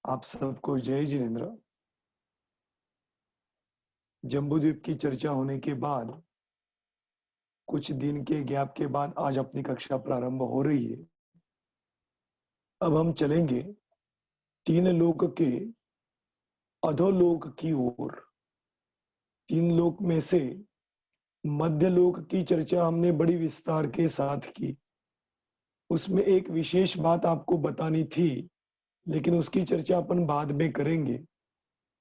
आप सबको जय जिनेन्द्र। जम्बूद्वीप की चर्चा होने के बाद कुछ दिन के गैप के बाद आज अपनी कक्षा प्रारंभ हो रही है। अब हम चलेंगे तीन लोक के अधोलोक की ओर। तीन लोक में से मध्य लोक की चर्चा हमने बड़ी विस्तार के साथ की। उसमें एक विशेष बात आपको बतानी थी, लेकिन उसकी चर्चा अपन बाद में करेंगे,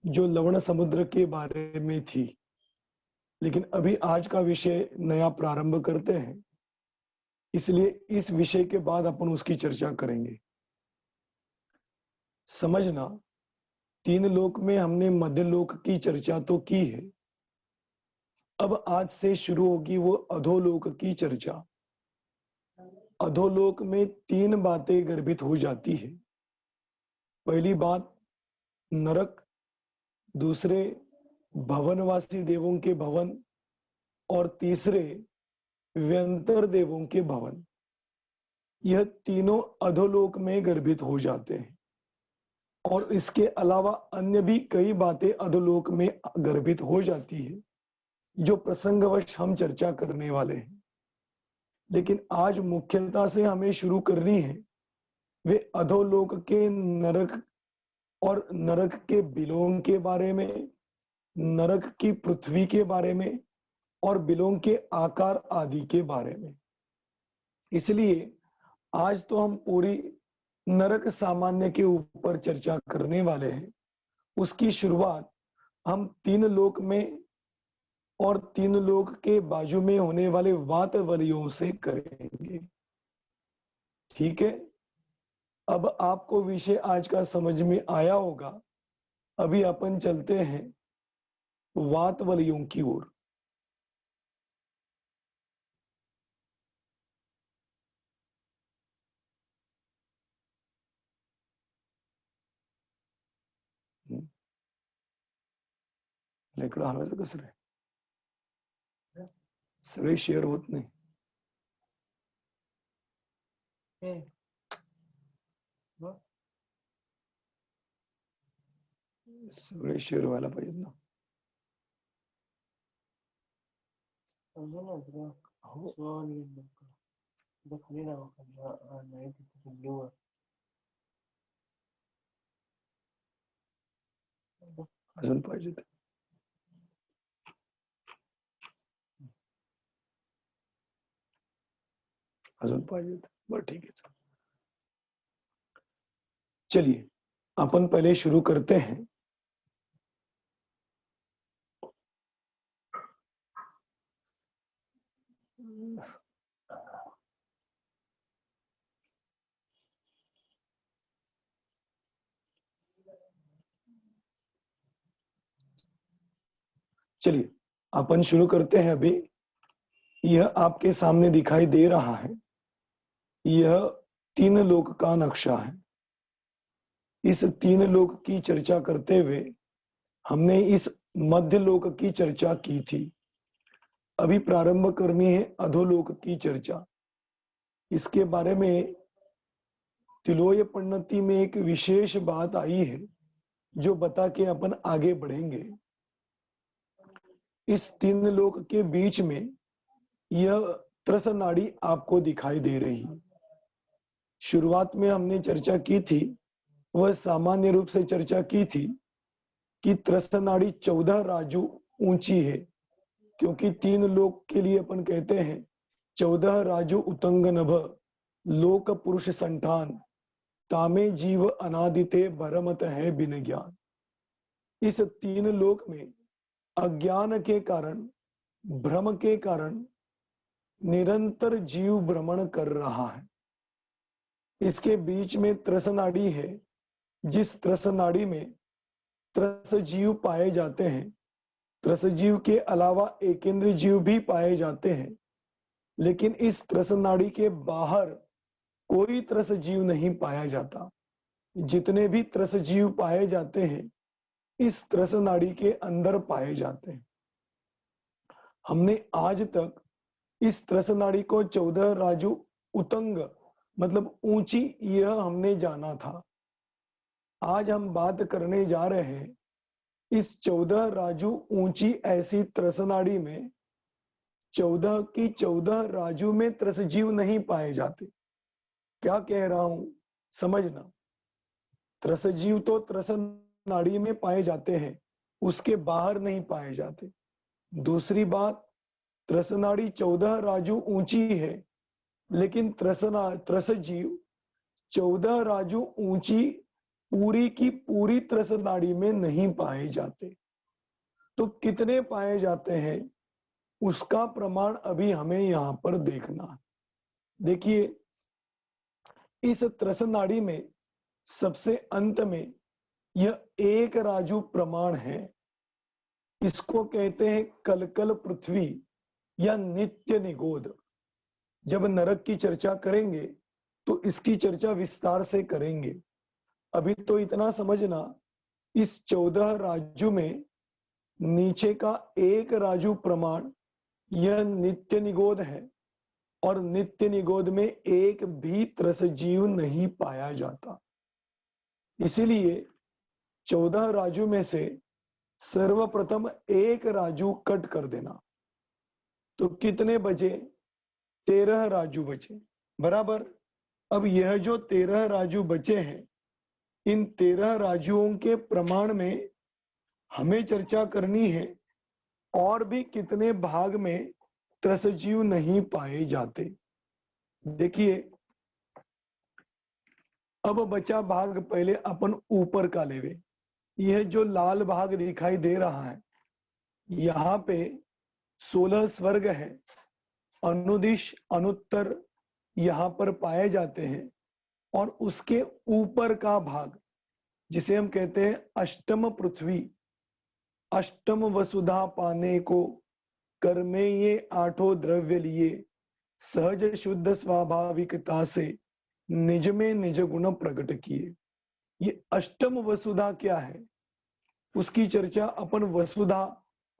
जो लवण समुद्र के बारे में थी। लेकिन अभी आज का विषय नया प्रारंभ करते हैं, इसलिए इस विषय के बाद अपन उसकी चर्चा करेंगे। समझना, तीन लोक में हमने मध्य लोक की चर्चा तो की है। अब आज से शुरू होगी वो अधोलोक की चर्चा। अधोलोक में तीन बातें गर्भित हो जाती है। पहली बात नरक, दूसरे भवनवासी देवों के भवन, और तीसरे व्यंतर देवों के भवन। यह तीनों अधोलोक में गर्भित हो जाते हैं, और इसके अलावा अन्य भी कई बातें अधोलोक में गर्भित हो जाती है, जो प्रसंगवश हम चर्चा करने वाले हैं। लेकिन आज मुख्यता से हमें शुरू करनी है वे अधोलोक के नरक और नरक के बिलों के बारे में, नरक की पृथ्वी के बारे में, और बिलों के आकार आदि के बारे में। इसलिए आज तो हम पूरी नरक सामान्य के ऊपर चर्चा करने वाले हैं। उसकी शुरुआत हम तीन लोक में और तीन लोक के बाजू में होने वाले वातवलियों से करेंगे। ठीक है, अब आपको विषय आज का समझ में आया होगा। अभी अपन चलते हैं वातवलियों की ओर। लेकर हलवायचं कसं रे? सगळे शेअर होत नाही। सगळे शेअर व्हायला पाहिजेत ना। अजून पाहिजेत। अजून पाहिजेत। बरं ठीक है। चलिए अपन पहले शुरू करते हैं। चलिए अपन शुरू करते हैं। अभी यह आपके सामने दिखाई दे रहा है, यह तीन लोक का नक्शा है। इस तीन लोक की चर्चा करते हुए हमने इस मध्य लोक की चर्चा की थी। अभी प्रारंभ करनी है अधोलोक की चर्चा। इसके बारे में तिलोय पन्नति में एक विशेष बात आई है, जो बता के अपन आगे बढ़ेंगे। इस तीन लोक के बीच में यह त्रस नाड़ी आपको दिखाई दे रही है। शुरुआत में हमने चर्चा की थी, वह सामान्य रूप से चर्चा की थी कि त्रस नाड़ी 14 राजू ऊंची है, क्योंकि तीन लोक के लिए अपन कहते हैं 14 राजू उतंग नभ लोक पुरुष संठान तामे जीव अनादिते भरमत है बिन ज्ञान। इस तीन लोक में अज्ञान के कारण, भ्रम के कारण निरंतर जीव भ्रमण कर रहा है। इसके बीच में त्रस नाड़ी है, जिस त्रस नाड़ी में त्रस जीव पाए जाते हैं। त्रस जीव के अलावा एकेंद्र जीव भी पाए जाते हैं, लेकिन इस त्रस नाड़ी के बाहर कोई त्रस जीव नहीं पाया जाता। जितने भी त्रस जीव पाए जाते हैं, इस त्रस नाड़ी के अंदर पाए जाते हैं। हमने आज तक इस त्रस नाड़ी को 14 राजू उतंग मतलब ऊंची, यह हमने जाना था। आज हम बात करने जा रहे हैं इस 14 राजू ऊंची ऐसी त्रसनाड़ी में 14 की 14 राजू में त्रसजीव नहीं पाए जाते। क्या कह रहा हूं समझना। त्रसजीव तो त्रसनाड़ी में पाए जाते हैं, उसके बाहर नहीं पाए जाते। दूसरी बात, त्रसनाड़ी 14 राजू ऊंची है, लेकिन त्रसजीव 14 राजू ऊंची पूरी की पूरी त्रसनाड़ी में नहीं पाए जाते। तो कितने पाए जाते हैं उसका प्रमाण अभी हमें यहां पर देखना है। देखिए, इस त्रसनाड़ी में सबसे अंत में यह एक राजू प्रमाण है। इसको कहते हैं कलकल पृथ्वी या नित्य निगोद। जब नरक की चर्चा करेंगे तो इसकी चर्चा विस्तार से करेंगे। अभी तो इतना समझना, इस 14 राजू में नीचे का एक राजू प्रमाण यह नित्य निगोद है, और नित्य निगोद में एक भी त्रसजीव नहीं पाया जाता। इसीलिए 14 राजू में से सर्वप्रथम एक राजू कट कर देना। तो कितने बचे? 13 राजू बचे, बराबर। अब यह जो 13 राजू बचे हैं, इन 13 राजुओं के प्रमाण में हमें चर्चा करनी है और भी कितने भाग में त्रसजीव नहीं पाए जाते। देखिए, अब बचा भाग पहले अपन ऊपर का लेवे। यह जो लाल भाग दिखाई दे रहा है, यहाँ पे 16 स्वर्ग है, अनुदिश अनुत्तर यहाँ पर पाए जाते हैं। और उसके ऊपर का भाग जिसे हम कहते हैं अष्टम पृथ्वी, अष्टम वसुधा पाने को कर्मे ये 8 द्रव्य लिए, सहज शुद्ध स्वाभाविकता से निज में निज गुण प्रकट किए। ये अष्टम वसुधा क्या है, उसकी चर्चा अपन वसुधा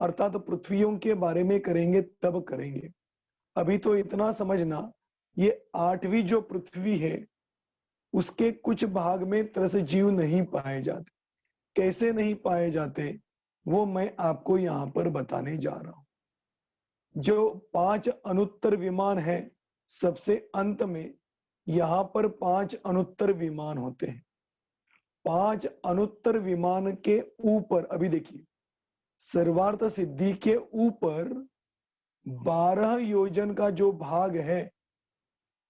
अर्थात पृथ्वियों के बारे में करेंगे, तब करेंगे। अभी तो इतना समझना, ये 8वीं जो पृथ्वी है उसके कुछ भाग में त्रसजीव नहीं पाए जाते। कैसे नहीं पाए जाते वो मैं आपको यहां पर बताने जा रहा हूं। जो 5 अनुत्तर विमान है, सबसे अंत में यहां पर 5 अनुत्तर विमान होते हैं। 5 अनुत्तर विमान के ऊपर, अभी देखिए, सर्वार्थ सिद्धि के ऊपर 12 योजन का जो भाग है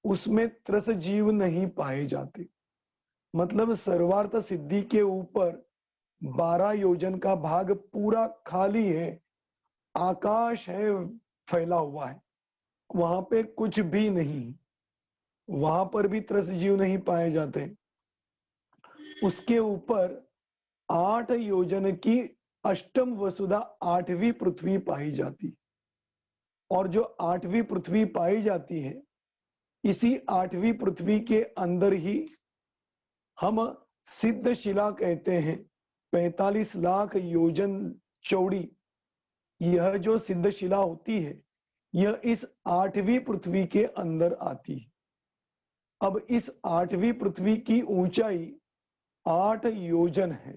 उसमें त्रसजीव नहीं पाए जाते। मतलब सर्वार्थ सिद्धि के ऊपर 12 योजन का भाग पूरा खाली है, आकाश है, फैला हुआ है, वहां पे कुछ भी नहीं, वहां पर भी त्रसजीव नहीं पाए जाते। उसके ऊपर 8 योजन की अष्टम वसुधा 8वीं पृथ्वी पाई जाती। और जो 8वीं पृथ्वी पाई जाती है, इसी 8वीं पृथ्वी के अंदर ही हम सिद्ध शिला कहते हैं। 45 लाख योजन चौड़ी यह जो सिद्ध शिला होती है, यह इस 8वीं पृथ्वी के अंदर आती है। अब इस 8वीं पृथ्वी की ऊंचाई 8 योजन है।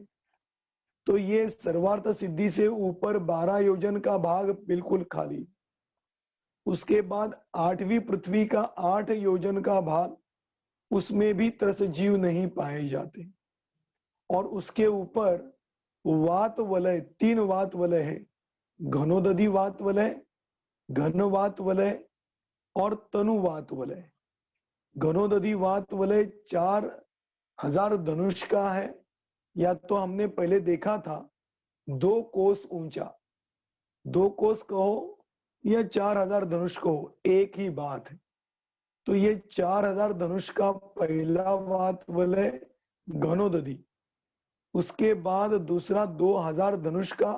तो ये सर्वार्थ सिद्धि से ऊपर 12 योजन का भाग बिल्कुल खाली। उसके बाद 8वीं पृथ्वी का 8 योजन का भाग, उसमें भी त्रसजीव नहीं पाए जाते। और उसके ऊपर वात वलय, 3 वात वलय है, घनोदधि वात वलय, घन वात वलय और तनुवात वलय। घनोदधि वात वलय 4000 धनुष का है, या तो हमने पहले देखा था 2 कोस ऊंचा। 2 कोस कहो या 4000 धनुष कहो, एक ही बात है। तो ये 4000 धनुष का पहला वात वलय घनोदधि, उसके बाद दूसरा 2000 धनुष का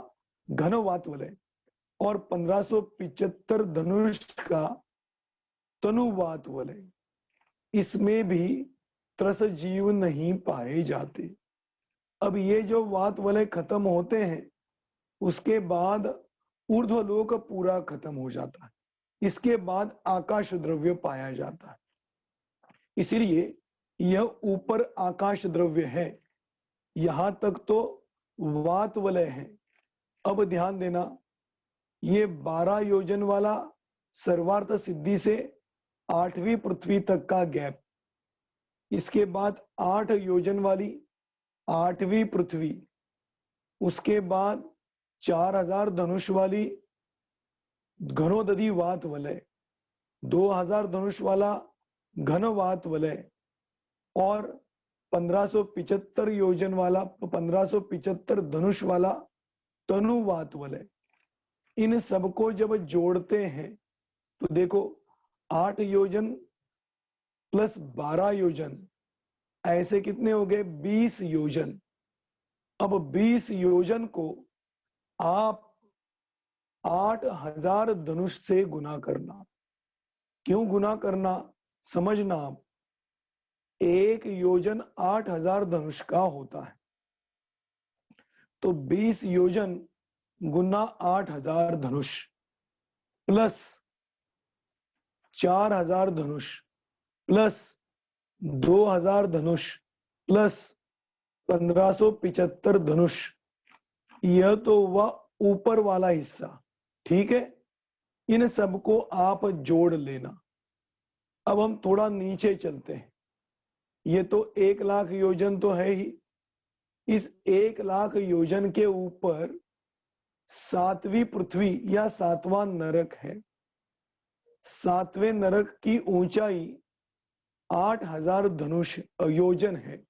घन वात वलय, और 1575 धनुष का तनुवात वलय। इसमें भी त्रसजीव नहीं पाए जाते। अब ये जो वात वलय खत्म होते हैं, उसके बाद ऊर्ध्वलोक पूरा खत्म हो जाता है। इसके बाद आकाश द्रव्य पाया जाता है। इसलिए यह ऊपर आकाश द्रव्य है, यहां तक तो वात वलय है। अब ध्यान देना, ये 12 योजन वाला सर्वार्थ सिद्धि से 8वीं पृथ्वी तक का गैप, इसके बाद 8 योजन वाली 8वीं पृथ्वी, उसके बाद 4000 धनुष वाली घनोदधी वात वलय, 2000 धनुष वाला घन वात वलय, और 1575 योजन वाला 1575 धनुष वाला तनु वात वलय। इन सबको जब जोड़ते हैं तो देखो 8 योजन प्लस 12 योजन, ऐसे कितने हो गए? 20 योजन। अब 20 योजन को आप 8000 धनुष से गुना करना। क्यों गुना करना, समझना आप। एक योजन 8000 धनुष का होता है, तो 20 योजन गुना 8000 धनुष प्लस 4000 धनुष प्लस 2000 धनुष प्लस 1575 धनुष, यह तो वह ऊपर वाला हिस्सा, ठीक है। इन सबको आप जोड़ लेना। अब हम थोड़ा नीचे चलते हैं। ये तो 1 लाख योजन तो है ही, इस 1 लाख योजन के ऊपर 7वीं पृथ्वी या 7वां नरक है। 7वें नरक की ऊंचाई 8000 धनुष योजन है।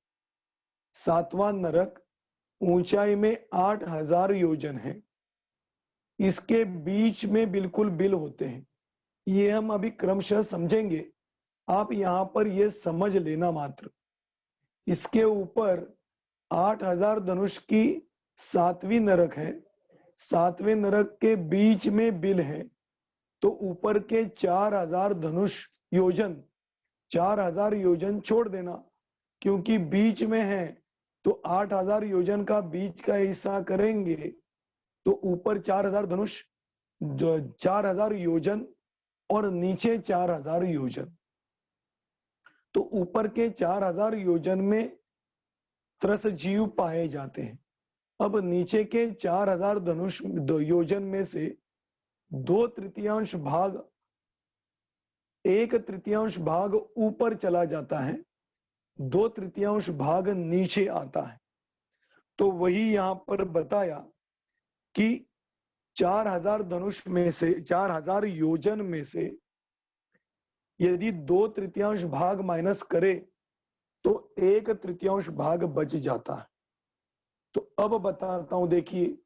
7वां नरक ऊंचाई में 8000 योजन है। इसके बीच में बिल्कुल बिल होते हैं। ये हम अभी क्रमशः समझेंगे, आप यहां पर ये समझ लेना मात्र। इसके ऊपर 8000 धनुष की 7वीं नरक है, 7वें नरक के बीच में बिल है, तो ऊपर के 4000 धनुष योजन, 4000 योजन छोड़ देना, क्योंकि बीच में है तो 8000 योजन का बीच का हिस्सा करेंगे तो ऊपर 4000 धनुष, 4000 योजन और नीचे 4000 योजन। तो ऊपर के 4000 योजन में त्रस जीव पाए जाते हैं। अब नीचे के 4000 धनुष योजन में से 2/3 भाग, 1/3 भाग ऊपर चला जाता है, 2/3 भाग नीचे आता है। तो वही यहां पर बताया कि 4000 धनुष में से, 4000 योजन में से यदि 2/3 भाग माइनस करे तो 1/3 भाग बच जाता है। तो अब बताता हूं, देखिए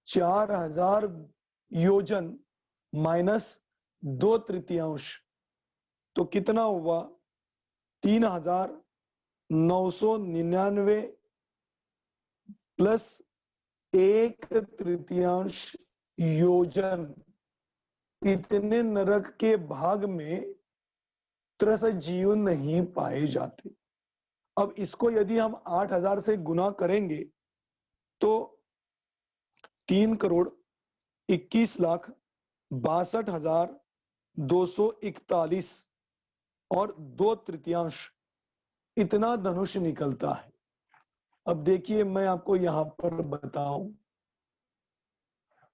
4000 योजन माइनस 2/3 तो कितना हुआ? 3999 प्लस 1/3 योजन। इतने नरक के भाग में त्रस जीव नहीं पाए जाते। अब इसको यदि हम 8000 से गुना करेंगे तो 3,21,62,241 और 2/3 इतना धनुष निकलता है। अब देखिए मैं आपको यहां पर बताऊं,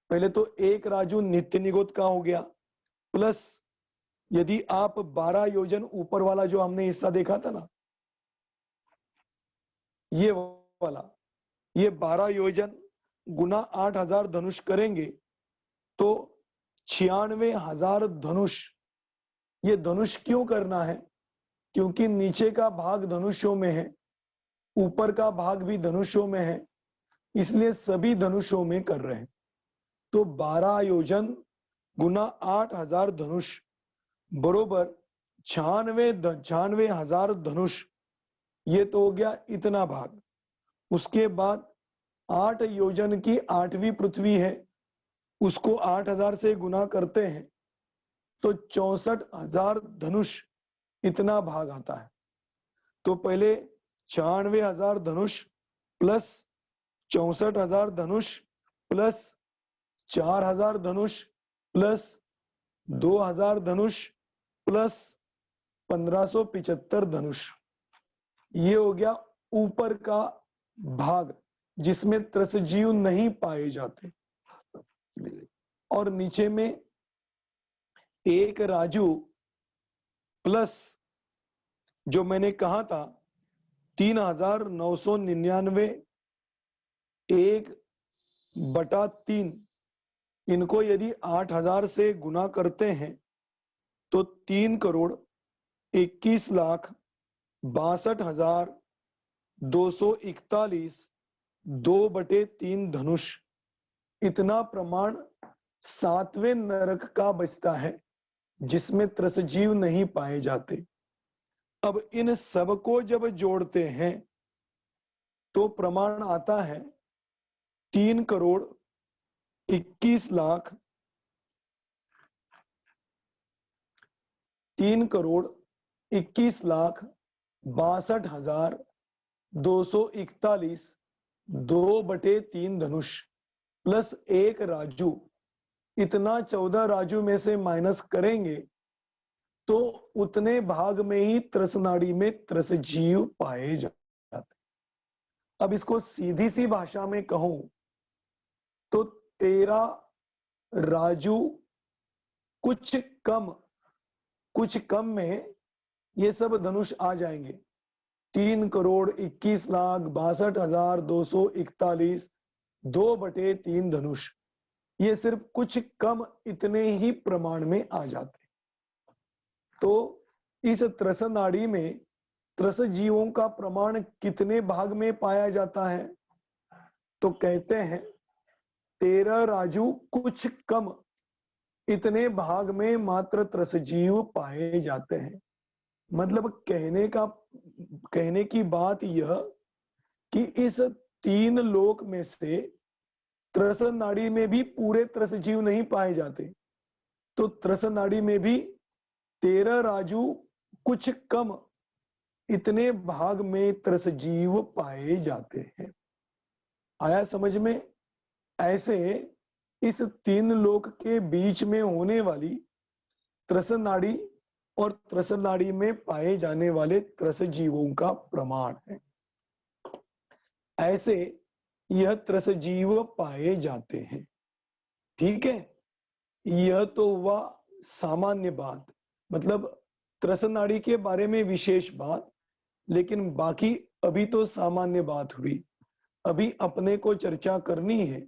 पहले तो एक राजू नित्य निगोद का हो गया, प्लस यदि आप 12 योजन ऊपर वाला जो हमने हिस्सा देखा था ना, ये वाला, ये 12 योजन गुना 8000 धनुष करेंगे तो 96,000 धनुष। ये धनुष क्यों करना है? क्योंकि नीचे का भाग धनुषों में है, ऊपर का भाग भी धनुषों में है, इसलिए सभी धनुषों में कर रहे हैं। तो 12 योजन गुना 8000 धनुष बरोबर 96,000 धनुष। ये तो हो गया इतना भाग। उसके बाद 8 योजन की 8वीं पृथ्वी है, उसको 8000 से गुना करते हैं तो 64,000 धनुष इतना भाग आता है। तो पहले 96,000 धनुष प्लस 64,000 धनुष प्लस 4000 धनुष प्लस 2000 धनुष प्लस 1575 धनुष, ये हो गया ऊपर का भाग जिसमें त्रसजीव नहीं पाए जाते, और नीचे में एक राजू प्लस जो मैंने कहा था 3,999 1/3, इनको यदि 8,000 से गुना करते हैं तो 3,61,62,241 2/3 धनुष, इतना प्रमाण 7वें नरक का बचता है जिसमें त्रसजीव नहीं पाए जाते। अब इन सब को जब जोड़ते हैं तो प्रमाण आता है 3,21,00,000 3,21,62,241 2/3 धनुष प्लस एक राजू, इतना 14 राजू में से माइनस करेंगे तो उतने भाग में ही त्रसनाड़ी में त्रसजीव पाए जाते। अब इसको सीधी सी भाषा में कहूं तो 13 राजू कुछ कम में ये सब धनुष आ जाएंगे। 3,21,62,241 2/3 धनुष, ये सिर्फ कुछ कम इतने ही प्रमाण में आ जाते। तो इस त्रस नाड़ी में त्रस जीवों का प्रमाण कितने भाग में पाया जाता है? तो कहते हैं 13 राजू कुछ कम इतने भाग में मात्र त्रस जीव पाए जाते हैं। मतलब कहने की बात यह कि इस 3 लोक में से त्रस नाड़ी में भी पूरे त्रस जीव नहीं पाए जाते, तो त्रस नाड़ी में भी 13 राजू कुछ कम इतने भाग में त्रस जीव पाए जाते हैं। आया समझ में? ऐसे इस 3 लोक के बीच में होने वाली त्रस नाड़ी और त्रस नाड़ी में पाए जाने वाले त्रस जीवों का प्रमाण है। ऐसे यह त्रस जीव पाए जाते हैं। ठीक है, यह तो हुआ सामान्य बात, मतलब त्रस नाड़ी के बारे में विशेष बात, लेकिन बाकी अभी तो सामान्य बात हुई। अभी अपने को चर्चा करनी है,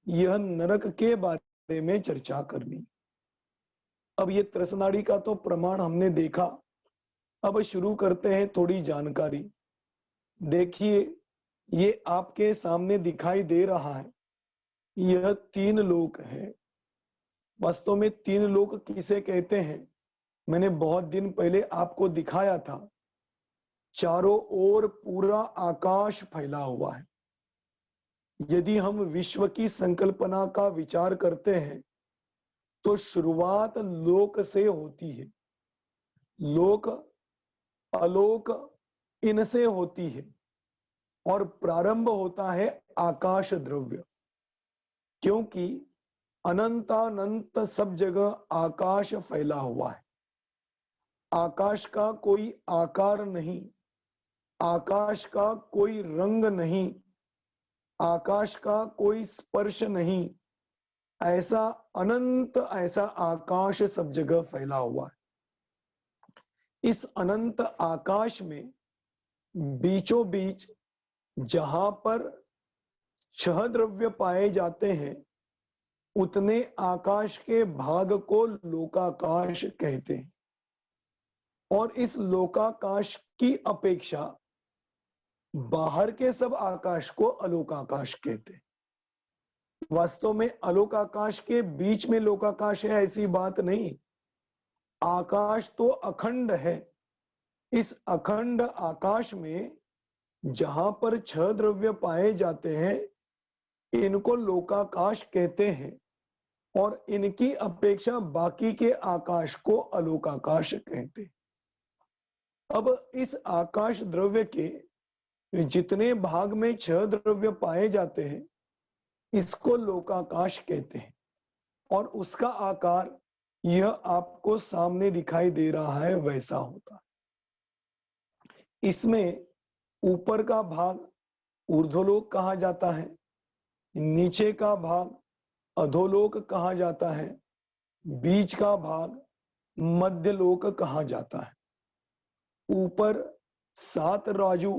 यह नरक के बारे में चर्चा करनी। अब ये त्रस नाड़ी का तो प्रमाण हमने देखा, अब शुरू करते हैं थोड़ी जानकारी। देखिए, ये आपके सामने दिखाई दे रहा है, यह 3 लोक है। वास्तव में 3 लोक किसे कहते हैं मैंने बहुत दिन पहले आपको दिखाया था। चारों ओर पूरा आकाश फैला हुआ है। यदि हम विश्व की संकल्पना का विचार करते हैं तो शुरुआत लोक से होती है, लोक अलोक इनसे होती है, और प्रारंभ होता है आकाश द्रव्य, क्योंकि अनंतानंत सब जगह आकाश फैला हुआ है। आकाश का कोई आकार नहीं, आकाश का कोई रंग नहीं, आकाश का कोई स्पर्श नहीं, ऐसा अनंत ऐसा आकाश सब जगह फैला हुआ है। इस अनंत आकाश में बीचों बीच जहां पर 6 द्रव्य पाए जाते हैं, उतने आकाश के भाग को लोकाकाश कहते हैं, और इस लोकाकाश की अपेक्षा बाहर के सब आकाश को अलोकाकाश कहते हैं। वास्तव में अलोकाकाश के बीच में लोकाकाश है ऐसी बात नहीं। आकाश तो अखंड है। इस अखंड आकाश में जहां पर 6 द्रव्य पाए जाते हैं, इनको लोकाकाश कहते हैं, और इनकी अपेक्षा बाकी के आकाश को अलोकाकाश कहते हैं। अब इस आकाश द्रव्य के जितने भाग में 6 द्रव्य पाए जाते हैं, इसको लोकाकाश कहते हैं, और उसका आकार यह आपको सामने दिखाई दे रहा है वैसा होता है। इसमें ऊपर का भाग ऊर्ध्वलोक कहा जाता है, नीचे का भाग अधोलोक कहा जाता है, बीच का भाग मध्यलोक कहा जाता है। ऊपर 7 राजू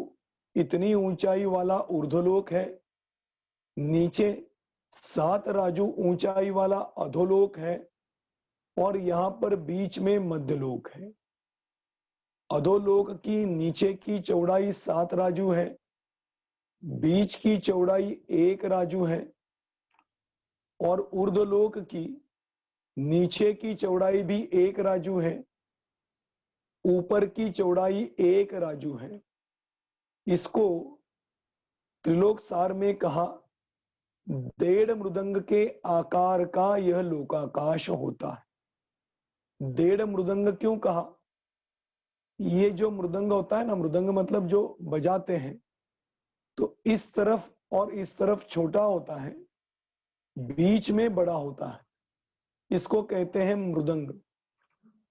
इतनी ऊंचाई वाला ऊर्ध्वलोक है, नीचे 7 राजू ऊंचाई वाला अधोलोक है, और यहां पर बीच में मध्यलोक है। अधोलोक की नीचे की चौड़ाई 7 राजू है, बीच की चौड़ाई 1 राजू है, और ऊर्ध्वलोक की नीचे की चौड़ाई भी 1 राजू है, ऊपर की चौड़ाई 1 राजू है। इसको त्रिलोक सार में कहा 1.5 मृदंग के आकार का यह लोकाकाश होता है। 1.5 मृदंग क्यों कहा? ये जो मृदंग होता है ना, मृदंग मतलब जो बजाते हैं, तो इस तरफ और इस तरफ छोटा होता है, बीच में बड़ा होता है, इसको कहते हैं मृदंग।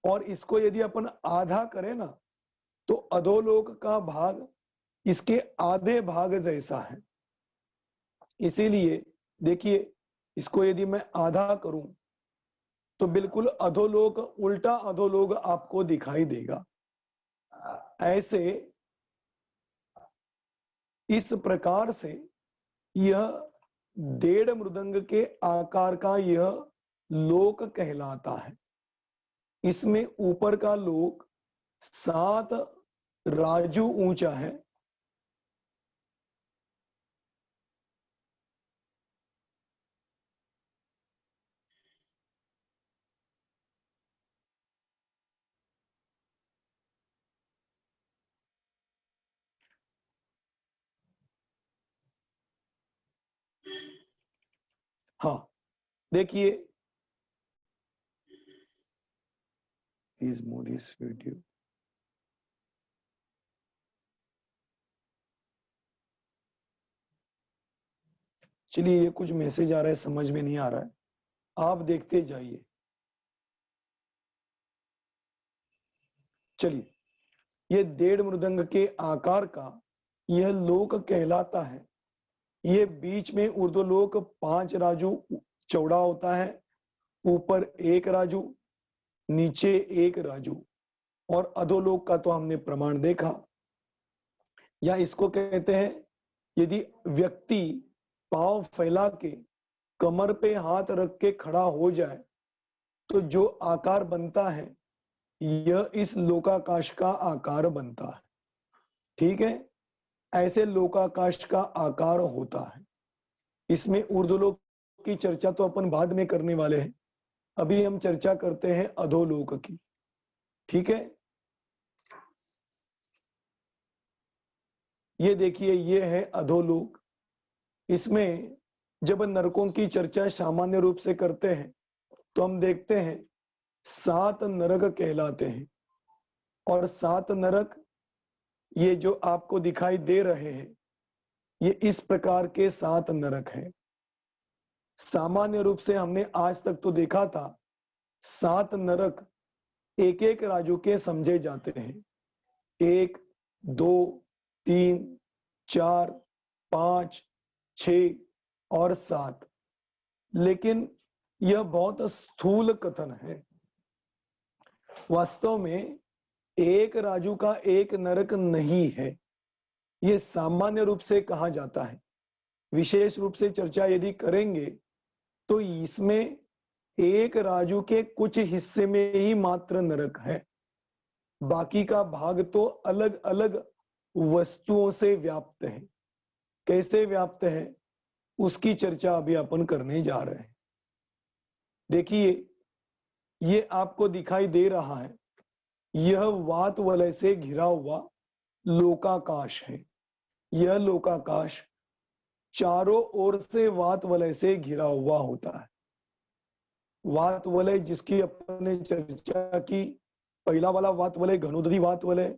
और इसको यदि अपन आधा करें ना, तो अधोलोक का भाग इसके आधे भाग जैसा है। इसीलिए देखिए, इसको यदि मैं आधा करूं तो बिल्कुल अधोलोक, उल्टा अधोलोक आपको दिखाई देगा। ऐसे इस प्रकार से यह 1.5 मृदंग के आकार का यह लोक कहलाता है। इसमें ऊपर का लोक 7 राजू ऊंचा है, हाँ देखिए, प्लीज मोर इस वीडियो। चलिए, ये कुछ मैसेज आ रहा है, समझ में नहीं आ रहा है, आप देखते जाइए। चलिए, ये 1.5 मृदंग के आकार का यह लोक कहलाता है। ये बीच में ऊर्ध्वलोक 5 राजू चौड़ा होता है, ऊपर 1 राजू, नीचे 1 राजू, और अधोलोक का तो हमने प्रमाण देखा। या इसको कहते हैं, यदि व्यक्ति पांव फैला के कमर पे हाथ रख के खड़ा हो जाए तो जो आकार बनता है, यह इस लोकाकाश का आकार बनता है। ठीक है, ऐसे लोकाकाश का आकार होता है। इसमें ऊर्ध्वलोक की चर्चा तो अपन बाद में करने वाले हैं, अभी हम चर्चा करते हैं अधोलोक की। ठीक है, ये देखिए, ये है अधोलोक। इसमें जब नरकों की चर्चा सामान्य रूप से करते हैं तो हम देखते हैं 7 नरक कहलाते हैं, और 7 नरक ये जो आपको दिखाई दे रहे हैं, ये इस प्रकार के 7 नरक हैं। सामान्य रूप से हमने आज तक तो देखा था 7 नरक एक एक राजू के समझे जाते हैं, 1, 2, 3, 4, 5, 6 और 7। लेकिन यह बहुत स्थूल कथन है। वास्तव में एक राजू का एक नरक नहीं है, यह सामान्य रूप से कहा जाता है। विशेष रूप से चर्चा यदि करेंगे तो इसमें एक राजू के कुछ हिस्से में ही मात्र नरक है, बाकी का भाग तो अलग अलग वस्तुओं से व्याप्त है। कैसे व्याप्त है उसकी चर्चा अभी अपन करने जा रहे हैं। देखिए, ये आपको दिखाई दे रहा है, यह वात वलय से घिरा हुआ लोकाकाश है। यह लोकाकाश चारों ओर से वात वलय से घिरा हुआ होता है। वात वलय जिसकी अपने चर्चा की, पहला वाला वात वलय घनोदरी वात वलय,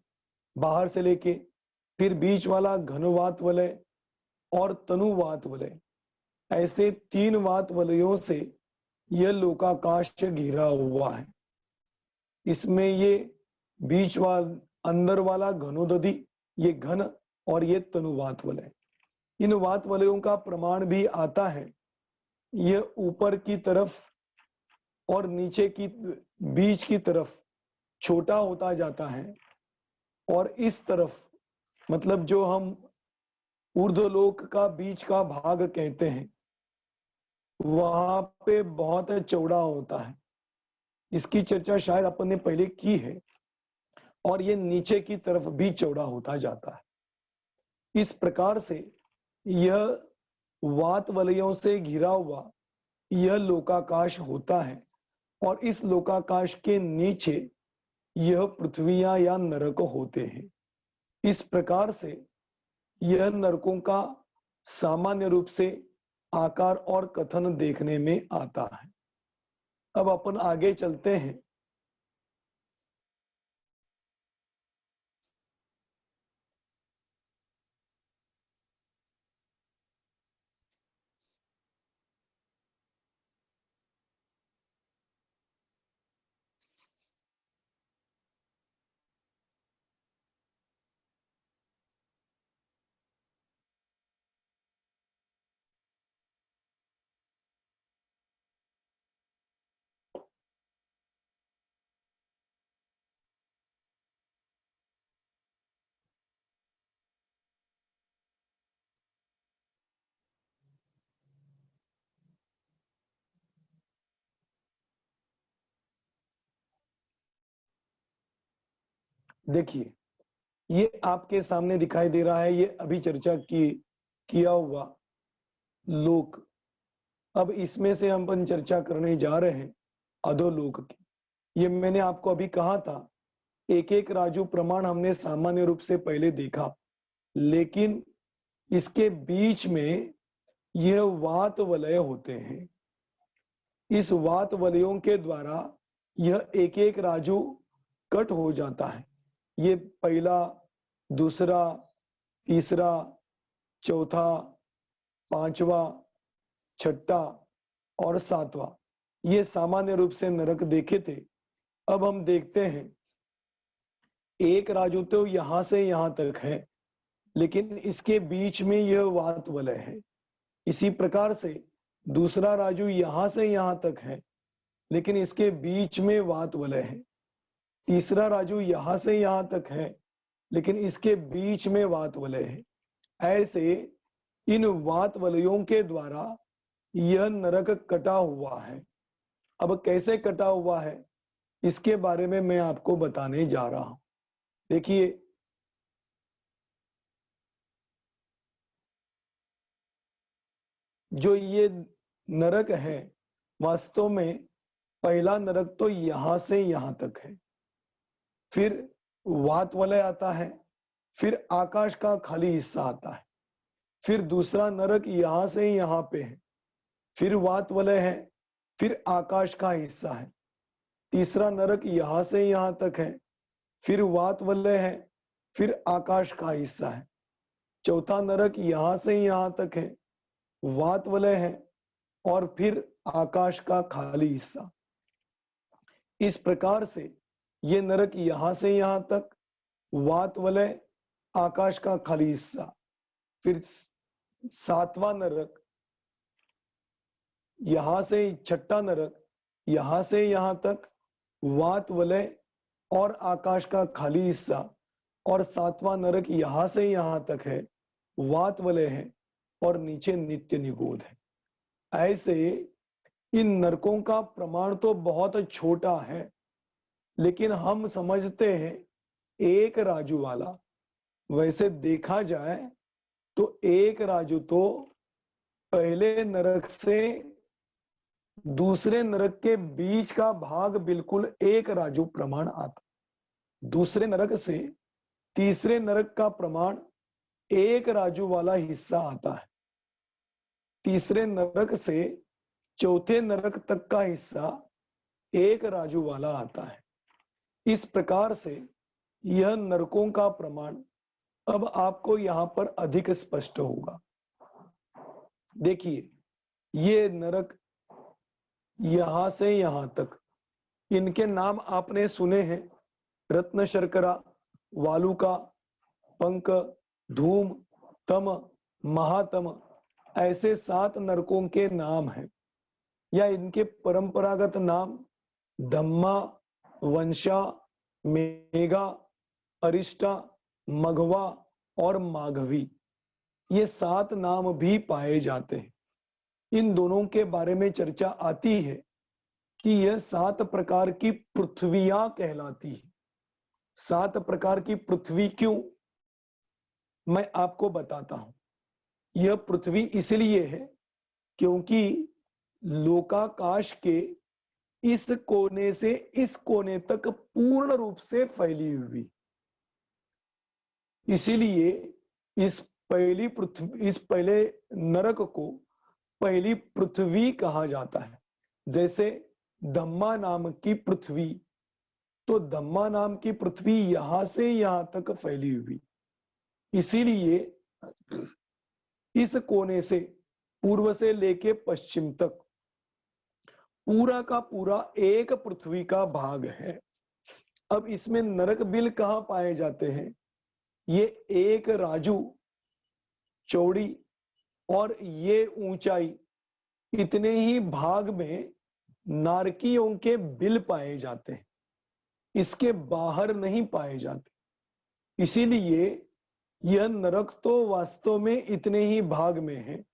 बाहर से लेके, फिर बीच वाला घनवात वलय और तनुवात वलय, ऐसे 3 वात वलयों से यह लोकाकाश घिरा हुआ है। इसमें ये बीच वाला, अंदर वाला घनोदधी, ये घन, और ये तनुवात वलय। इन वात वलयों का प्रमाण भी आता है। यह ऊपर की तरफ और नीचे की बीच की तरफ छोटा होता जाता है और इस तरफ मतलब जो हम ऊर्ध्वलोक का बीच का भाग कहते हैं वहां पे बहुत चौड़ा होता है। इसकी चर्चा शायद अपन ने पहले की है। और ये नीचे की तरफ भी चौड़ा होता जाता है। इस प्रकार से यह वात वलयों से घिरा हुआ यह लोकाकाश होता है और इस लोकाकाश के नीचे यह पृथ्वियां या नरक होते हैं। इस प्रकार से यह नरकों का सामान्य रूप से आकार और कथन देखने में आता है। अब अपन आगे चलते हैं। देखिए, ये आपके सामने दिखाई दे रहा है, ये अभी चर्चा किया हुआ लोक। अब इसमें से हम अपन चर्चा करने जा रहे हैं अधोलोक की। ये मैंने आपको अभी कहा था, एक एक राजू प्रमाण हमने सामान्य रूप से पहले देखा, लेकिन इसके बीच में यह वात वलय होते हैं। इस वात वलयों के द्वारा यह एक एक राजू कट हो जाता है। ये पहला, दूसरा, तीसरा, चौथा, पांचवा, छठा और सातवां, ये सामान्य रूप से नरक देखे थे। अब हम देखते हैं, एक राजू तो यहां से यहां तक है, लेकिन इसके बीच में यह वात वलय है। इसी प्रकार से दूसरा राजू यहां से यहां तक है, लेकिन इसके बीच में वात वलय है। तीसरा राजू यहां से यहां तक है, लेकिन इसके बीच में वात वलय है। ऐसे इन वात वलयों के द्वारा यह नरक कटा हुआ है। अब कैसे कटा हुआ है इसके बारे में मैं आपको बताने जा रहा हूं। देखिए, जो ये नरक है, वास्तव में पहला नरक तो यहां से यहां तक है, फिर वात वलय आता है, फिर आकाश का खाली हिस्सा आता है, फिर दूसरा नरक यहां से यहां पे है, फिर वात वलय है, फिर आकाश का हिस्सा है। तीसरा नरक यहां से यहां तक है, फिर वात वलय है, फिर आकाश का हिस्सा है। चौथा नरक यहां से यहां तक है, वात वलय है और फिर आकाश का खाली हिस्सा। इस प्रकार से ये नरक यहां से यहां तक, वात वलय, आकाश का खाली हिस्सा, फिर सातवां नरक, यहां से छठा नरक यहां से यहां तक, वात वलय और आकाश का खाली हिस्सा, और सातवां नरक यहां से यहां तक है, वात वलय है और नीचे नित्य निगोध है। ऐसे इन नरकों का प्रमाण तो बहुत छोटा है, लेकिन हम समझते हैं एक राजू वाला। वैसे देखा जाए तो एक राजू तो पहले नरक से दूसरे नरक के बीच का भाग बिल्कुल एक राजू प्रमाण आता। दूसरे नरक से तीसरे नरक का प्रमाण एक राजू वाला हिस्सा आता है। तीसरे नरक से चौथे नरक तक का हिस्सा एक राजू वाला आता है। इस प्रकार से यह नरकों का प्रमाण अब आपको यहां पर अधिक स्पष्ट होगा। देखिए, ये नरक यहां से यहां तक, इनके नाम आपने सुने हैं, रत्न शर्करा, वालुका, पंक, धूम, तम, महातम ऐसे 7 नरकों के नाम हैं, या इनके परंपरागत नाम धम्मा, वंशा, मेघा, अरिष्टा, मघवा और माघवी, ये 7 नाम भी पाए जाते हैं। इन दोनों के बारे में चर्चा आती है कि यह 7 प्रकार की पृथ्वियां कहलाती है। 7 प्रकार की पृथ्वी क्यों, मैं आपको बताता हूं। यह पृथ्वी इसलिए है क्योंकि लोकाकाश के इस कोने से इस कोने तक पूर्ण रूप से फैली हुई, इसीलिए इस पहले नरक को पहली पृथ्वी कहा जाता है। जैसे धम्मा नाम की पृथ्वी, तो धम्मा नाम की पृथ्वी यहां से यहां तक फैली हुई, इसीलिए इस कोने से पूर्व से लेके पश्चिम तक पूरा का पूरा एक पृथ्वी का भाग है। अब इसमें नरक बिल कहां पाए जाते हैं? ये एक राजू चौड़ी और ये ऊंचाई, इतने ही भाग में नारकियों के बिल पाए जाते हैं, इसके बाहर नहीं पाए जाते। इसीलिए यह नरक तो वास्तव में इतने ही भाग में है,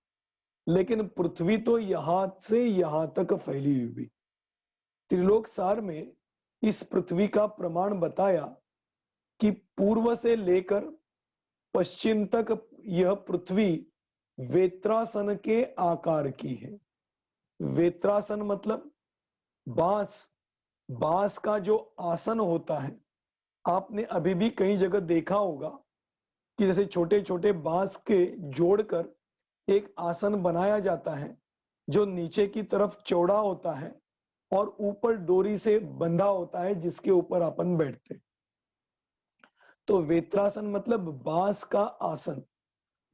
लेकिन पृथ्वी तो यहां से यहां तक फैली हुई। त्रिलोक सार में इस पृथ्वी का प्रमाण बताया कि पूर्व से लेकर पश्चिम तक यह पृथ्वी वेत्रासन के आकार की है। वेत्रासन मतलब बांस का जो आसन होता है, आपने अभी भी कई जगह देखा होगा कि जैसे छोटे छोटे बांस के जोड़कर एक आसन बनाया जाता है, जो नीचे की तरफ चौड़ा होता है और ऊपर डोरी से बंधा होता है, जिसके ऊपर अपन बैठते। तो वेत्रासन मतलब बांस का आसन।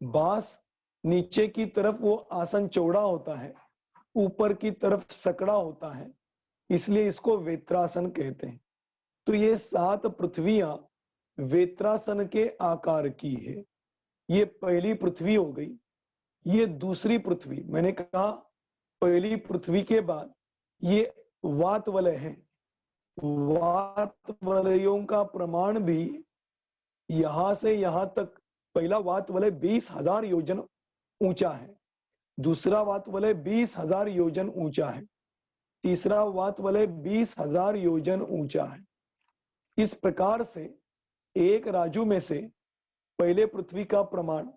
बांस नीचे की तरफ वो आसन चौड़ा होता है, ऊपर की तरफ सकड़ा होता है, इसलिए इसको वेत्रासन कहते हैं। तो ये 7 पृथ्वियां वेत्रासन के आकार की है। ये पहली पृथ्वी हो गई। ये दूसरी पृथ्वी, मैंने कहा पहली पृथ्वी के बाद ये वात वलय है। वात वलयों का प्रमाण भी यहां से यहां तक, पहला वात वलय 20,000 योजन ऊंचा है, दूसरा वात वलय 20,000 योजन ऊंचा है, तीसरा वात वलय 20,000 योजन ऊंचा है। इस प्रकार से एक राजू में से पहले पृथ्वी का प्रमाण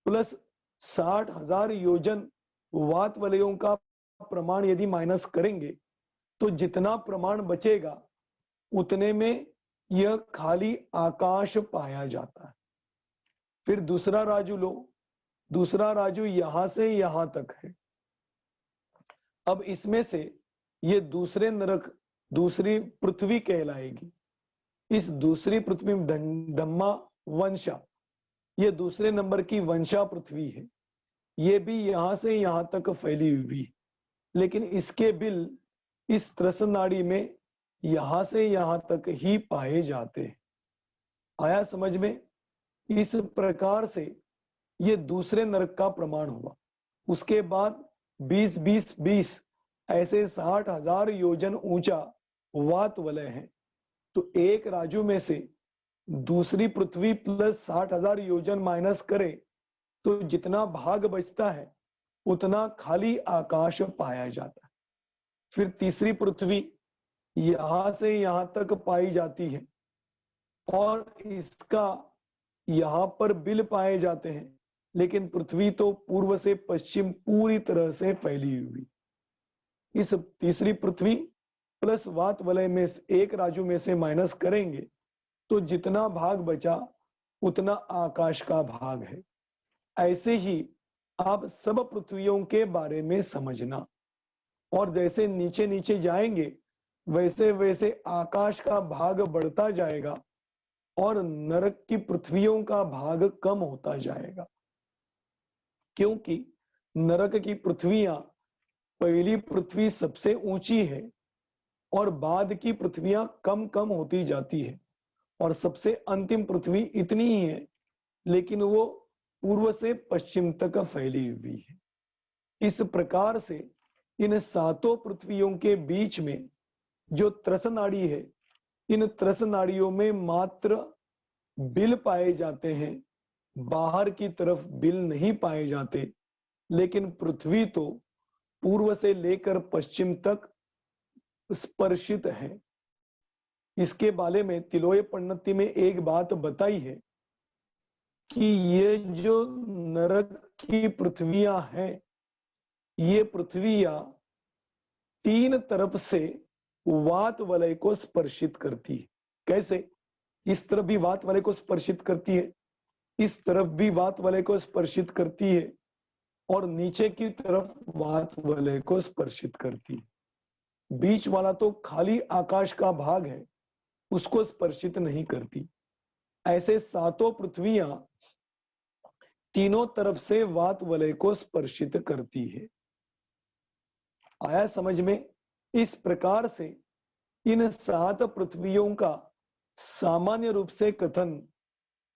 प्लस 60,000 योजन वात वलयों का प्रमाण यदि माइनस करेंगे, तो जितना प्रमाण बचेगा उतने में यह खाली आकाश पाया जाता है। फिर दूसरा राजू लो, दूसरा राजू यहां से यहां तक है। अब इसमें से ये दूसरे नरक, दूसरी पृथ्वी कहलाएगी। इस दूसरी पृथ्वी में धम्मा वंशा, ये दूसरे नंबर की वंशा पृथ्वी है। ये भी यहां से यहां तक फैली हुई, लेकिन इसके बिल इस त्रस नाड़ी में यहां से यहां तक ही पाए जाते हैं। आया समझ में? इस प्रकार से ये दूसरे नरक का प्रमाण हुआ। उसके बाद 20-20-20 ऐसे 60,000 योजन ऊंचा वात वलय है। तो एक राजू में से दूसरी पृथ्वी प्लस 60,000 योजन माइनस करे तो जितना भाग बचता है उतना खाली आकाश पाया जाता है। फिर तीसरी पृथ्वी यहां से यहां तक पाई जाती है और इसका यहां पर बिल पाए जाते हैं, लेकिन पृथ्वी तो पूर्व से पश्चिम पूरी तरह से फैली हुई। इस तीसरी पृथ्वी प्लस वात वलय में एक राजू में से माइनस करेंगे तो जितना भाग बचा उतना आकाश का भाग है। ऐसे ही आप सब पृथ्वियों के बारे में समझना, और जैसे नीचे नीचे जाएंगे वैसे वैसे आकाश का भाग बढ़ता जाएगा और नरक की पृथ्वियों का भाग कम होता जाएगा, क्योंकि नरक की पृथ्वियां पहली पृथ्वी सबसे ऊंची है और बाद की पृथ्वियां कम कम होती जाती है, और सबसे अंतिम पृथ्वी इतनी ही है, लेकिन वो पूर्व से पश्चिम तक फैली हुई है। इस प्रकार से इन सातों पृथ्वियों के बीच में जो त्रस नाड़ी है, इन त्रस नाड़ियों में मात्र बिल पाए जाते हैं, बाहर की तरफ बिल नहीं पाए जाते। लेकिन पृथ्वी तो पूर्व से लेकर पश्चिम तक स्पर्शित है। इसके बारे में तिलोय पन्नति में एक बात बताई है कि ये जो नरक की पृथ्वियां हैं, ये पृथ्वियां तीन तरफ से वात वलय को स्पर्शित करती है। कैसे? इस तरफ भी वात वलय को स्पर्शित करती है, इस तरफ भी वात वलय को स्पर्शित करती है, और नीचे की तरफ वात वलय को स्पर्शित करती है। बीच वाला तो खाली आकाश का भाग है, उसको स्पर्शित नहीं करती। ऐसे सातों पृथ्वियां तीनों तरफ से वात वलय को स्पर्शित करती है। आया समझ में? इस प्रकार से इन सात पृथ्वियों का सामान्य रूप से कथन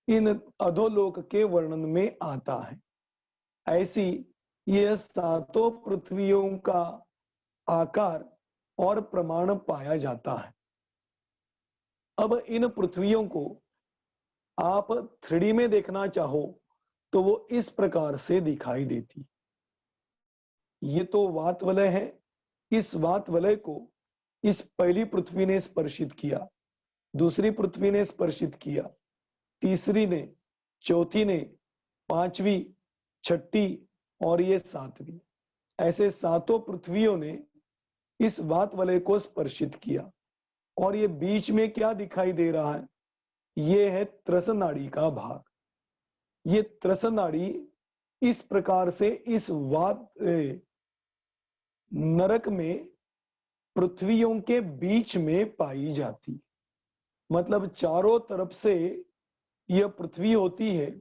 इन अधोलोक के वर्णन में आता है। ऐसी यह सातों पृथ्वियों का आकार और प्रमाण पाया जाता है। अब इन पृथ्वियों को आप 3D में देखना चाहो तो वो इस प्रकार से दिखाई देती। ये तो वात वलय है, इस वात वलय को इस पहली पृथ्वी ने स्पर्शित किया, दूसरी पृथ्वी ने स्पर्शित किया, तीसरी ने, चौथी ने, पांचवी, छठी और ये सातवीं। ऐसे सातों पृथ्वियों ने इस वात वलय को स्पर्शित किया। और ये बीच में क्या दिखाई दे रहा है? ये है त्रस नाड़ी का भाग। ये त्रस नाड़ी इस प्रकार से इस नरक में पृथ्वियों के बीच में पाई जाती। मतलब चारों तरफ से यह पृथ्वी होती है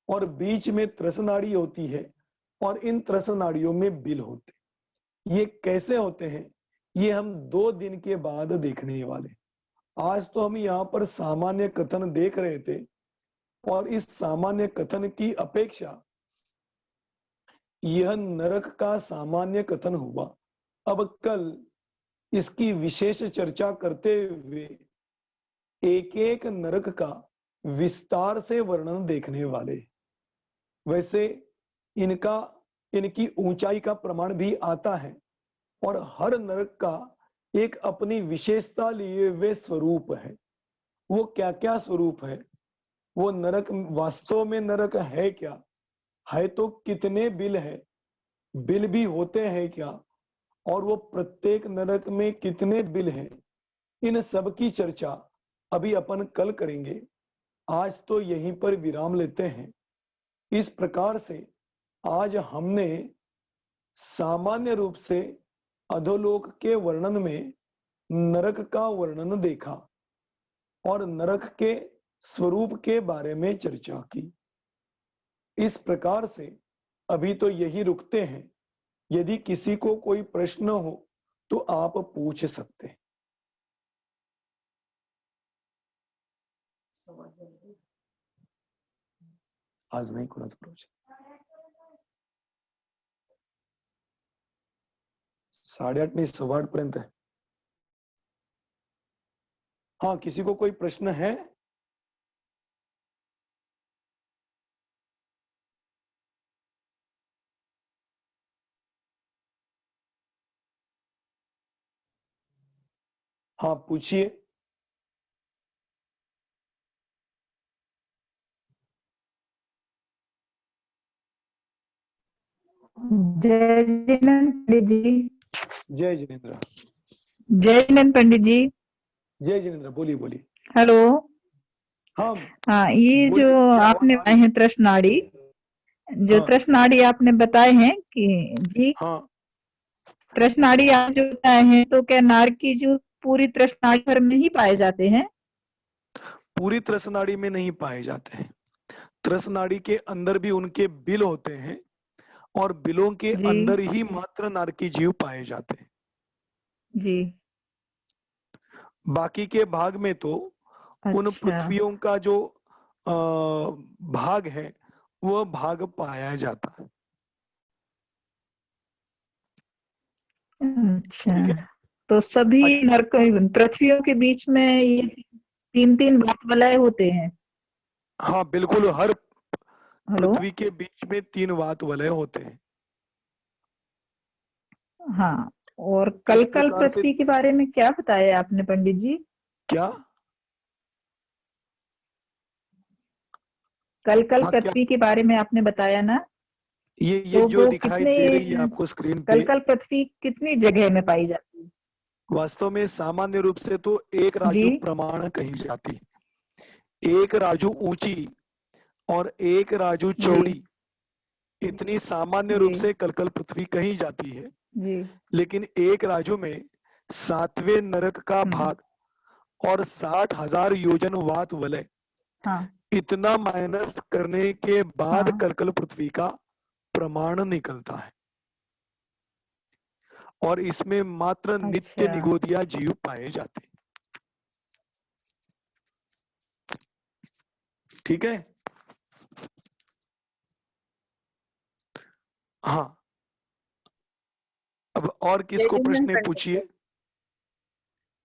और बीच में त्रस नाड़ी होती है, और इन त्रस नाड़ियों में बिल होते। ये कैसे होते हैं, ये हम 2 दिन के बाद देखने वाले। आज तो हम यहाँ पर सामान्य कथन देख रहे थे, और इस सामान्य कथन की अपेक्षा यह नरक का सामान्य कथन हुआ। अब कल इसकी विशेष चर्चा करते हुए एक एक नरक का विस्तार से वर्णन देखने वाले। वैसे इनकी ऊंचाई का प्रमाण भी आता है, और हर नरक का एक अपनी विशेषता लिए हुए स्वरूप है। वो क्या क्या स्वरूप है, वो नरक वास्तव में नरक है क्या, है तो कितने बिल है, बिल भी होते हैं क्या, और वो प्रत्येक नरक में कितने बिल हैं, इन सब की चर्चा अभी अपन कल करेंगे। आज तो यहीं पर विराम लेते हैं। इस प्रकार से आज हमने सामान्य रूप से अधोलोक के वर्णन में नरक का वर्णन देखा और नरक के स्वरूप के बारे में चर्चा की। इस प्रकार से अभी तो यही रुकते हैं। यदि किसी को कोई प्रश्न हो तो आप पूछ सकते हैं। आज नाही कोणाचं प्रवचन, 8:30 नहीं 8:15 पर्यंत है। हाँ, किसी को कोई प्रश्न है? हाँ, पूछिए। जय जिनेन्द्र पंडित जी। जय जिनेन्द्र। जय जिनेन्द्र पंडित जी। जय जिनेन्द्र, बोलिए बोलिए। हेलो। हाँ ये जो आपने बताए हैं त्रस नाड़ी, जो त्रस नाड़ी आपने बताए हैं कि जी, हाँ, त्रस नाड़ी आप जो बताए हैं, तो क्या नार की जो पूरी त्रस नाड़ी भर में ही पाए जाते हैं? पूरी त्रस नाड़ी में नहीं पाए जाते हैं। त्रस नाड़ी के अंदर भी उनके बिल होते हैं, और बिलों के जी अंदर ही मात्र नारकी जीव पाए जाते हैं। जी। बाकी के भाग में तो उन अच्छा। पृथ्वियों का जो भाग है वह भाग पाया जाता है। अच्छा, ठीक है। तो सभी नरक पृथ्वियों के बीच में ये तीन तीन वात वलय होते हैं। हाँ बिल्कुल, हर हेलो। पृथ्वी के बीच में 3 वात वलय होते हैं। हाँ, और इस कल कल प्रकार से पृथ्वी के बारे में क्या बताया आपने पंडित जी? क्या? कल कल हाँ क्या? पृथ्वी के बारे में आपने बताया ना? ये तो जो वो दिखाई कितने दे रही है आपको स्क्रीन कल पे, कल पृथ्वी कितनी जगह में पाई जाती है? वास्तव में सामान्य रूप से तो एक जी राजू प्रमाण कही जाती है। एक राजू ऊंची और एक राजू जी चौड़ी, इतनी सामान्य जी रूप से कलकल पृथ्वी कही जाती है। जी। लेकिन एक राजू में 7वें नरक का भाग और 60,000 योजन वात वलय, हाँ इतना माइनस करने के बाद हाँ। कलकल पृथ्वी का प्रमाण निकलता है। और इसमें मात्र नित्य अच्छा। निगोदिया जीव पाए जाते हैं। ठीक है। हाँ, अब और जय किसको जिनेन्द्र प्रश्न है पंडित जी। पूछिए।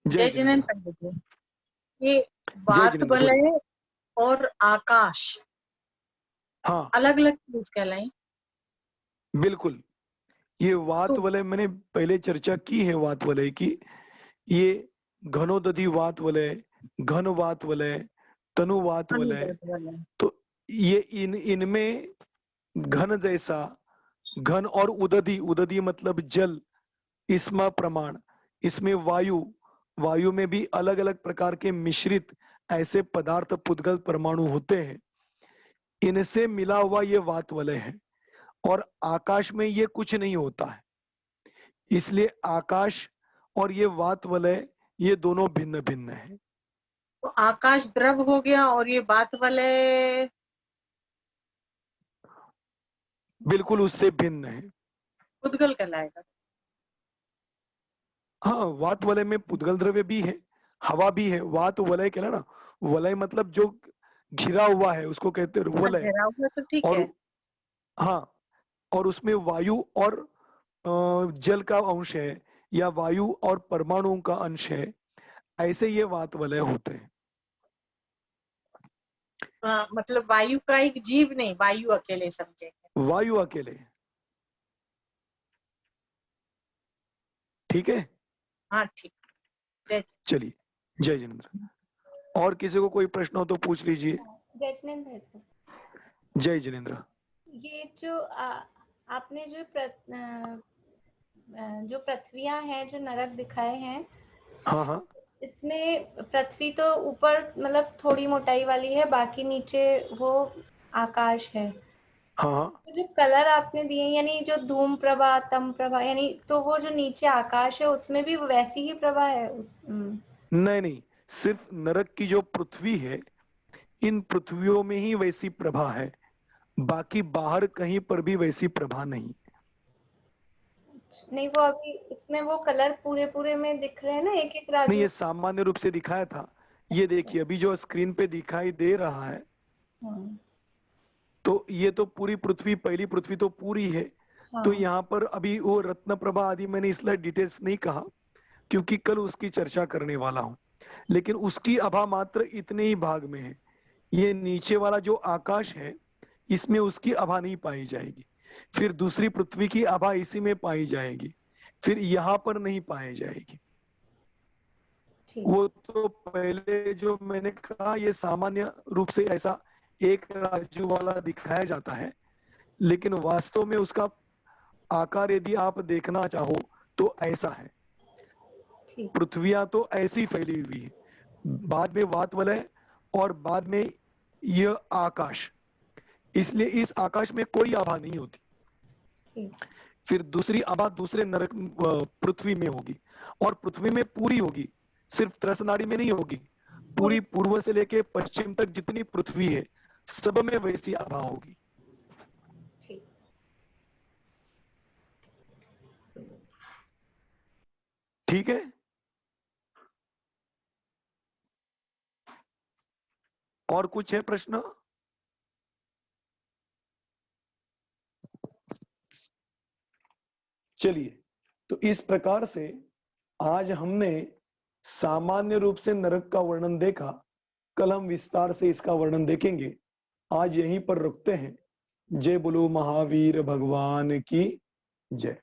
जय जय जिनेन्द्र जिनेन्द्र। पंडित जी, ये जय वात जिनेन्द्र बोलिए। वलय और आकाश हाँ अलग अलग चीज कहलाई। बिल्कुल, ये वात तो वलय मैंने पहले चर्चा की है वात वलय की। ये घनोदधि वात वलय, घन वात वलय, तनु वात वलय। अनुवाद वलय। तो ये इनमें घन जैसा, घन और उदधि, उदधि मतलब जल, इसमें प्रमाण, इसमें वायु, वायु में भी अलग अलग प्रकार के मिश्रित ऐसे पदार्थ पुद्गल परमाणु होते हैं। इनसे मिला हुआ ये वात वलय है। और आकाश में ये कुछ नहीं होता है। इसलिए आकाश और ये वात वलय, ये दोनों भिन्न भिन्न है। तो आकाश द्रव हो गया और ये वात वलय बिल्कुल उससे भिन्न है। उद्गल कहलाएगा। हाँ, वात वलय में पुद्गल द्रव्य भी है, हवा भी है। वात वलय कहला ना, वलय मतलब जो घिरा हुआ है उसको कहते हैं हाँ, वलय। घेरा हुआ तो ठीक और है। हाँ, और उसमें वायु और जल का अंश है, या वायु और परमाणुओं का अंश है। ऐसे ये वात वलय होते हैं। मतलब वायु का एक जीव नहीं, वायु अकेले समझे। वायु अकेले। ठीक है। हाँ ठीक। जय चलिए, जय जिनेन्द्र। और किसी को कोई प्रश्न हो तो पूछ लीजिए। जय जिनेन्द्र है सर। जय जिनेन्द्र। ये जो आपने जो पृथ्वियां हैं, जो नरक दिखाए हैं, हाँ हाँ इसमें पृथ्वी तो ऊपर मतलब थोड़ी मोटाई वाली है, बाकी नीचे वो आकाश है। हाँ हाँ। तो जो कलर आपने दिए, यानी जो धूम प्रभा, तम प्रभा, यानी तो वो जो नीचे आकाश है उसमें भी वैसी ही प्रभा है उस नहीं नहीं, सिर्फ नरक की जो पृथ्वी है, इन पृथ्वियों में ही वैसी प्रभा है। बाकी बाहर कहीं पर भी वैसी प्रभा नहीं। नहीं, वो अभी इसमें वो कलर पूरे पूरे में दिख रहे हैं ना, एक एक नहीं, राजू। ये सामान्य रूप से दिखाया था। ये देखिए अभी जो स्क्रीन पे दिखाई दे रहा है, हाँ तो ये तो पूरी पृथ्वी, पहली पृथ्वी तो पूरी है। तो हाँ। यहाँ पर अभी वो रत्न प्रभा आदि मैंने इसलिए डिटेल्स नहीं कहा, क्योंकि कल उसकी चर्चा करने वाला हूं। लेकिन उसकी आभा मात्र इतने ही भाग में है। ये नीचे वाला जो आकाश है, इसमें उसकी आभा नहीं पाई जाएगी। फिर दूसरी पृथ्वी की आभा इसी में पाई जाएगी, फिर यहाँ पर नहीं पाई जाएगी। ठीक। वो तो पहले जो मैंने कहा, ये सामान्य रूप से ऐसा एक राजू वाला दिखाया जाता है, लेकिन वास्तव में उसका आकार यदि आप देखना चाहो तो ऐसा है। ठीक। पृथ्वियां तो ऐसी फैली हुई है, बाद में वात वलय, और बाद में यह आकाश। इसलिए इस आकाश में कोई आभा नहीं होती। ठीक। फिर दूसरी आभा दूसरे नरक पृथ्वी में होगी, और पृथ्वी में पूरी होगी, सिर्फ त्रसनाड़ी में नहीं होगी। पूरी पूर्व से लेके पश्चिम तक जितनी पृथ्वी है, सब में वैसी आभा होगी। ठीक। ठीक है। और कुछ है प्रश्न? चलिए, तो इस प्रकार से आज हमने सामान्य रूप से नरक का वर्णन देखा। कल हम विस्तार से इसका वर्णन देखेंगे। आज यहीं पर रुकते हैं। जय बोलो महावीर भगवान की जय।